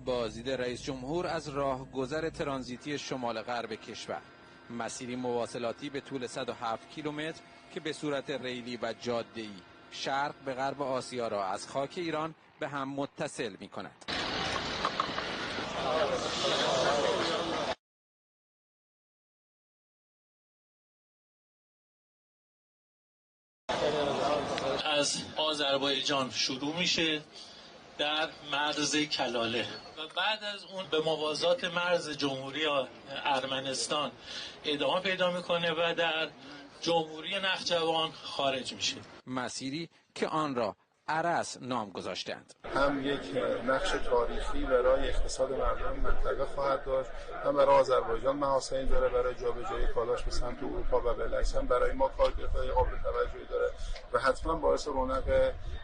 بازدید رئیس جمهور از راهگذر ترانزیتی شمال غرب کشور. مسیری مواصلاتی به طول 107 کیلومتر که به صورت ریلی و جاده‌ای شرق به غرب آسیا را از خاک ایران به هم متصل می‌کند. از آذربایجان شروع میشه در مرز کلاله و بعد از اون به موازات مرز جمهوری ارمنستان ادامه پیدا میکنه و در جمهوری نخجوان خارج میشه. مسیری که آن را ارس نام گذاشتند. هم یک نقش تاریخی برای اقتصاد مردم منطقه خواهد داشت، هم برای آذربایجان محاسنی داره برای جابجایی کالاش به سمت اروپا و بالعکس هم برای ما کارگرهای قابل توجهی داره و حتما باعث رونق